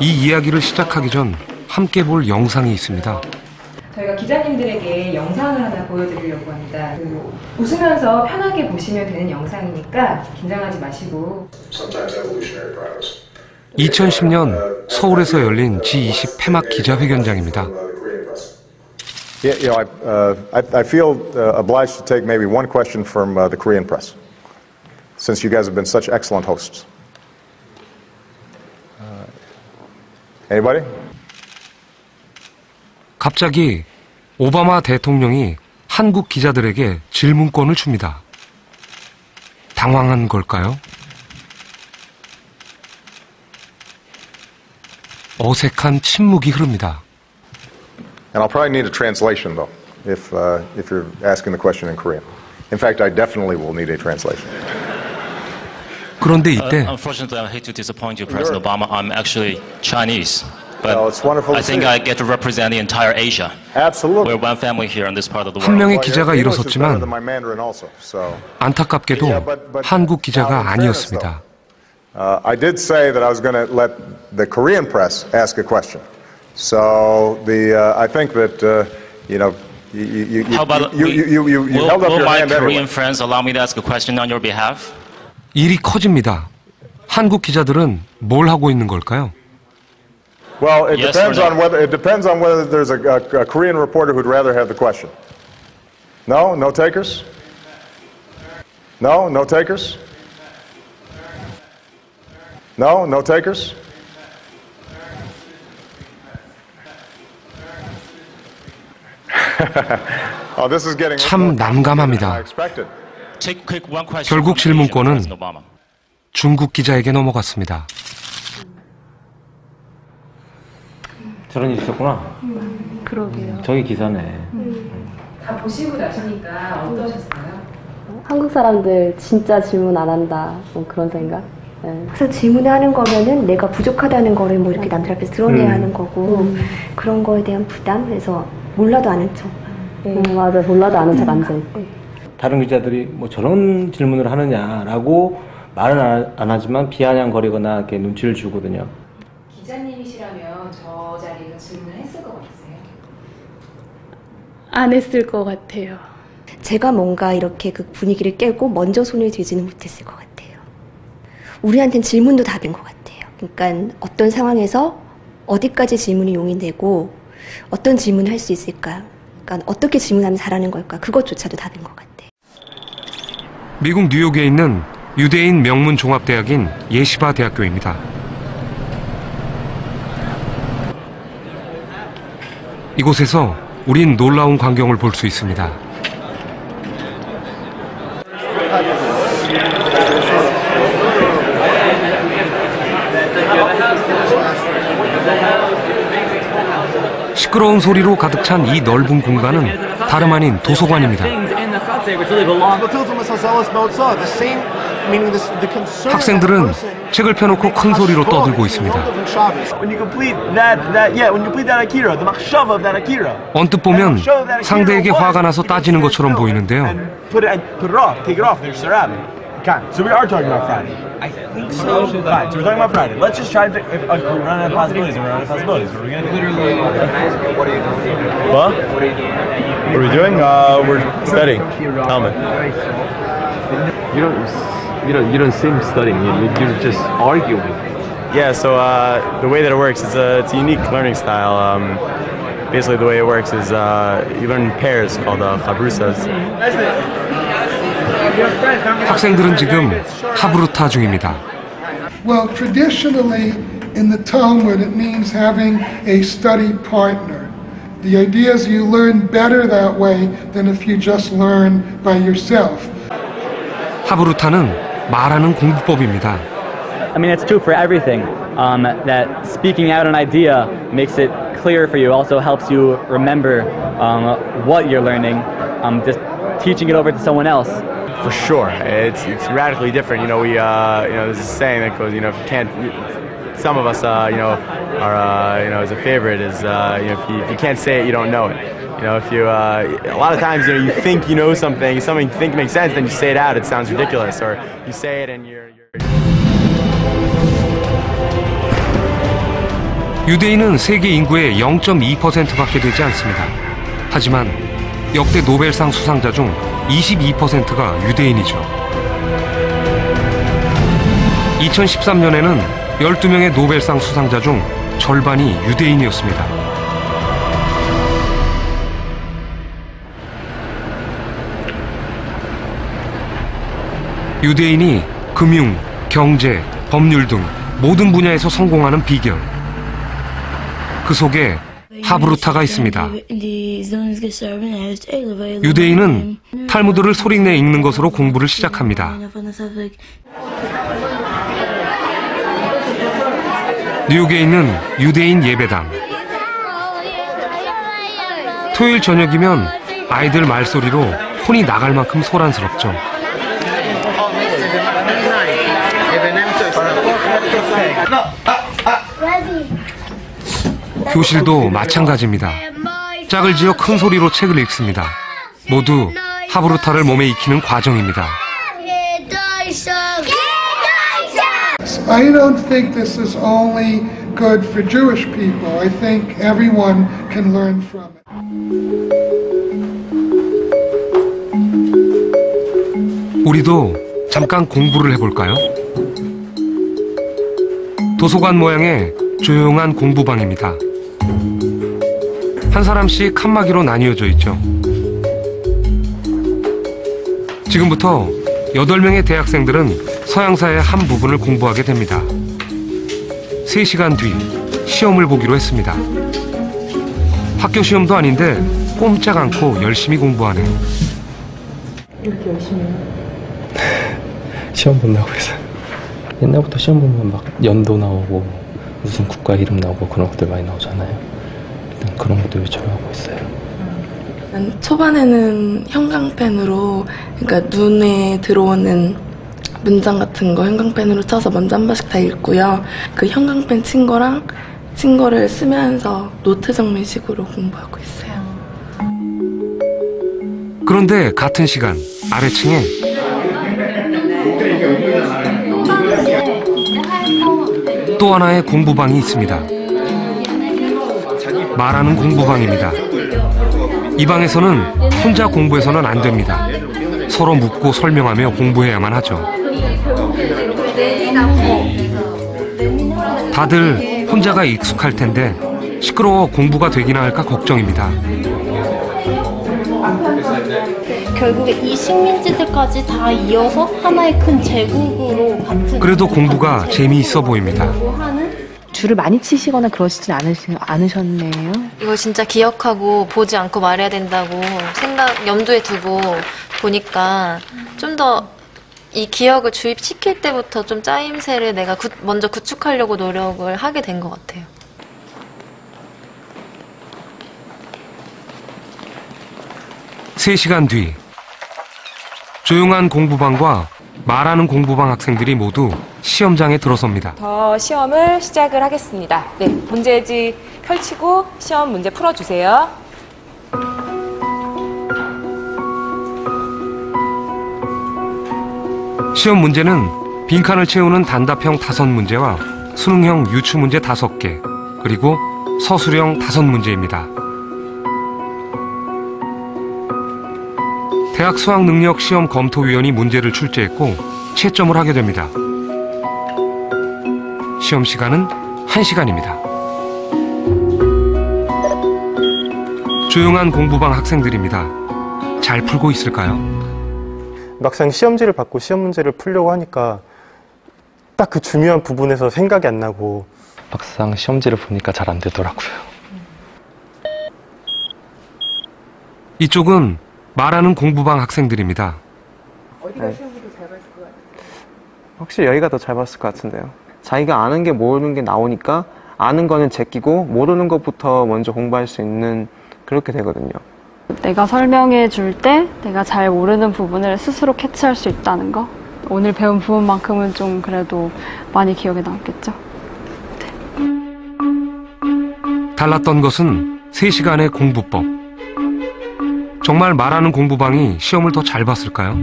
이 이야기를 시작하기 전 함께 볼 영상이 있습니다. 저희가 기자님들에게 영상을 하나 보여드리려고 합니다. 웃으면서 편하게 보시면 되는 영상이니까 긴장하지 마시고. 2010년 서울에서 열린 G20 폐막 기자회견장입니다. I feel obliged to take maybe one question from the Korean press, since you guys have been such excellent hosts. Anybody? 갑자기 오바마 대통령이 한국 기자들에게 질문권을 줍니다. 당황한 걸까요? 어색한 침묵이 흐릅니다. And I'll probably need a translation, though, if you're asking the question in Korean. In fact, I definitely will need a translation. 그런데 이때 Unfortunately, I hate to disappoint you, President Obama. I'm actually Chinese, but Well, it's wonderful to I think see. I get to represent the entire Asia. Absolutely. We're one family here in this part of the 한 world. 명의 Well, 기자가 your English is better 일어섰지만 than my Mandarin also, so. 안타깝게도 Yeah, but 한국 now, 기자가 in fairness, 아니었습니다. though, I did say that I was going to let the Korean press ask a question. So I think that you How about you held up will your my hand Korean anyway. friends allow me to ask a question on your behalf? 일이 커집니다. 한국 기자들은 뭘 하고 있는 걸까요? Well, it Yes depends or no? on whether there's a Korean reporter who'd rather have the question. No, no takers. No, no takers. No, no takers. Oh, this is getting 참 난감합니다. I expected. Take quick one question. 결국 from Asian 질문권은 President Obama. 중국 기자에게 넘어갔습니다. 저런 일 있었구나. 그러게요. 저기 기사네. 다 보시고 나시니까 어떠셨어요? 한국 사람들 진짜 질문 안 한다. 뭐 그런 생각. 네. 그래서 질문하는 거면은 내가 부족하다는 거를 뭐 이렇게 남들 앞에서 드러내야 하는 거고 그런 거에 대한 부담, 그래서 몰라도 아는 척. 맞아. 몰라도 아는 척 앉아있고. 다른 기자들이 뭐 저런 질문을 하느냐라고 말은 안 하지만 비아냥거리거나 이렇게 눈치를 주거든요. 기자님이시라면 저 자리에서 질문을 했을 것 같으세요? 안 했을 것 같아요. 제가 뭔가 이렇게 그 분위기를 깨고 먼저 손을 들지는 못했을 것 같아요. 우리한텐 질문도 답인 것 같아요. 그러니까 어떤 상황에서 어디까지 질문이 용인되고 어떤 질문을 할 수 있을까? 그러니까 어떻게 질문하면 잘하는 걸까? 그것조차도 답인 것 같아요. 미국 뉴욕에 있는 유대인 명문 종합대학인 예시바 대학교입니다. 이곳에서 우린 놀라운 광경을 볼 수 있습니다. 시끄러운 소리로 가득 찬 이 넓은 공간은 다름 아닌 도서관입니다. 학생들은 책을 펴놓고 큰 소리로 떠들고 있습니다. 언뜻 보면 상대에게 화가 나서 따지는 것처럼 보이는데요. So we are talking about Friday. I think so. Fine. So we're talking about Friday. Let's just try to. If we're running out of possibilities, we're running out of possibilities. What are we gonna do? Literally. What are you doing? What? What are you doing? What are we doing? We're studying. Talmud. You don't seem studying. You're just arguing. Yeah. So the way that it works is it's a unique learning style. Basically, the way it works is you learn in pairs called chabrusas. 학생들은 지금 하브루타 중입니다. Well, traditionally in the Talmud it means having a study partner. The idea is you learn better that way than if you just learn by yourself. 하브루타는 말하는 공부법입니다. I mean, it's true for everything. That speaking out an idea makes it clear for you. Also helps you remember what you're learning. Just teaching it over to someone else. For sure, it's radically different. You know, there's a saying that goes, if you can't, some of us, are, as a favorite is, if you can't say it, you don't know it. If you, a lot of times, you think you know something you think makes sense, then you say it out, it sounds ridiculous, or you say it and you're 유대인은 세계 인구의 0.2%밖에 되지 않습니다. 하지만 역대 노벨상 수상자 중 22%가 유대인이죠. 2013년에는 12명의 노벨상 수상자 중 절반이 유대인이었습니다. 유대인이 금융, 경제, 법률 등 모든 분야에서 성공하는 비결. 그 속에 하브루타가 있습니다. 유대인은 탈무드를 소리내 읽는 것으로 공부를 시작합니다. 뉴욕에 있는 유대인 예배당. 토요일 저녁이면 아이들 말소리로 혼이 나갈 만큼 소란스럽죠. 교실도 마찬가지입니다. 짝을 지어 큰 소리로 책을 읽습니다. 모두 하브루타를 몸에 익히는 과정입니다. I don't think this is only good for Jewish people. I think everyone can learn from it. 우리도 잠깐 공부를 해볼까요? 도서관 모양의 조용한 공부방입니다. 한 사람씩 칸막이로 나뉘어져 있죠. 지금부터 8명의 대학생들은 서양사의 한 부분을 공부하게 됩니다. 3시간 뒤 시험을 보기로 했습니다. 학교 시험도 아닌데 꼼짝 않고 열심히 공부하네. 이렇게 열심히 해요? 시험 본다고 해서 옛날부터 시험 보면 막 연도 나오고 무슨 국가 이름 나오고 그런 것들 많이 나오잖아요. 일단 그런 것도 외쳐하고 있어요. 초반에는 형광펜으로, 그러니까 눈에 들어오는 문장 같은 거 형광펜으로 쳐서 먼저 한 번씩 다 읽고요. 그 형광펜 친 거랑 친 거를 쓰면서 노트 정리식으로 공부하고 있어요. 그런데 같은 시간 아래층에 또 하나의 공부방이 있습니다. 말하는 공부방입니다. 이 방에서는 혼자 공부해서는 안 됩니다. 서로 묻고 설명하며 공부해야만 하죠. 다들 혼자가 익숙할 텐데 시끄러워 공부가 되기나 할까 걱정입니다. 결국에 이 식민지들까지 다 이어서 하나의 큰 제국으로 같은. 그래도 공부가 재미있어 보입니다. 줄을 많이 치시거나 그러시진 않으셨네요. 이거 진짜 기억하고 보지 않고 말해야 된다고 염두에 두고 보니까 좀 더 이 기억을 주입시킬 때부터 좀 짜임새를 내가 먼저 구축하려고 노력을 하게 된 것 같아요. 세 시간 뒤 조용한 공부방과 말하는 공부방 학생들이 모두 시험장에 들어섭니다. 시험을 시작을 하겠습니다. 네, 문제지 펼치고 시험 문제 풀어주세요. 시험 문제는 빈칸을 채우는 단답형 5문제와 수능형 유추문제 5개, 그리고 서술형 5문제입니다. 대학 수학능력 시험 검토위원이 문제를 출제했고 채점을 하게 됩니다. 시험 시간은 1시간입니다. 조용한 공부방 학생들입니다. 잘 풀고 있을까요? 막상 시험지를 받고 시험 문제를 풀려고 하니까 딱 그 중요한 부분에서 생각이 안 나고 막상 시험지를 보니까 잘 안 되더라고요. 이쪽은 말하는 공부방 학생들입니다. 어디가 시험보다 잘 봤을 것 같아요? 확실히 여기가 더 잘 봤을 것 같은데요. 자기가 아는 게 모르는 게 나오니까 아는 거는 제끼고 모르는 것부터 먼저 공부할 수 있는 그렇게 되거든요. 내가 설명해 줄 때 내가 잘 모르는 부분을 스스로 캐치할 수 있다는 거. 오늘 배운 부분만큼은 좀 그래도 많이 기억에 남겠죠. 달랐던 것은 3시간의 공부법. 정말 말하는 공부방이 시험을 더 잘 봤을까요?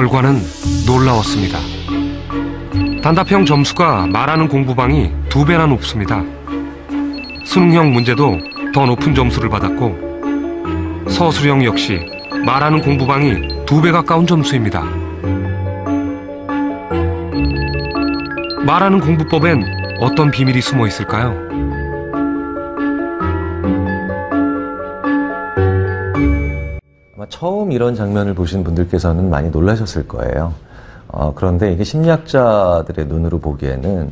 결과는 놀라웠습니다. 단답형 점수가 말하는 공부방이 2배나 높습니다. 수능형 문제도 더 높은 점수를 받았고 서술형 역시 말하는 공부방이 2배 가까운 점수입니다. 말하는 공부법엔 어떤 비밀이 숨어 있을까요? 아마 처음 이런 장면을 보신 분들께서는 많이 놀라셨을 거예요. 그런데 이게 심리학자들의 눈으로 보기에는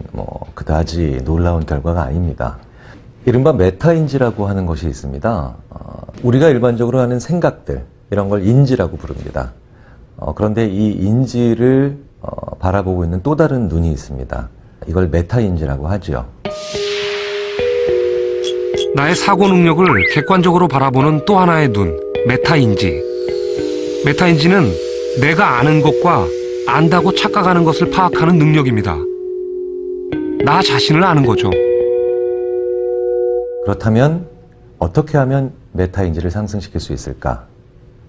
그다지 놀라운 결과가 아닙니다. 이른바 메타인지라고 하는 것이 있습니다. 우리가 일반적으로 하는 생각들, 이런 걸 인지라고 부릅니다. 그런데 이 인지를 바라보고 있는 또 다른 눈이 있습니다. 이걸 메타인지라고 하죠. 나의 사고 능력을 객관적으로 바라보는 또 하나의 눈, 메타인지. 메타인지는 내가 아는 것과 안다고 착각하는 것을 파악하는 능력입니다. 나 자신을 아는 거죠. 그렇다면 어떻게 하면 메타인지를 상승시킬 수 있을까?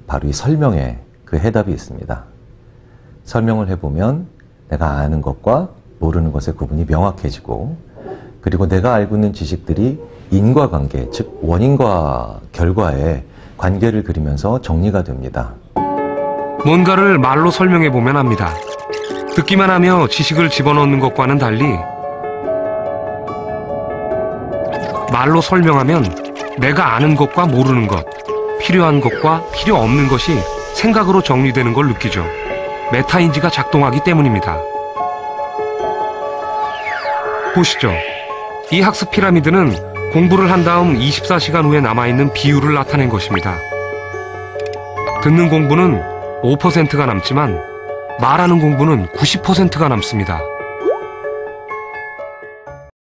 바로 이 설명에 그 해답이 있습니다. 설명을 해보면 내가 아는 것과 모르는 것의 구분이 명확해지고, 그리고 내가 알고 있는 지식들이 인과관계, 즉 원인과 결과의 관계를 그리면서 정리가 됩니다. 뭔가를 말로 설명해보면 압니다. 듣기만 하며 지식을 집어넣는 것과는 달리 말로 설명하면 내가 아는 것과 모르는 것, 필요한 것과 필요 없는 것이 생각으로 정리되는 걸 느끼죠. 메타인지가 작동하기 때문입니다. 보시죠. 이 학습 피라미드는 공부를 한 다음 24시간 후에 남아있는 비율을 나타낸 것입니다. 듣는 공부는 5%가 남지만 말하는 공부는 90%가 남습니다.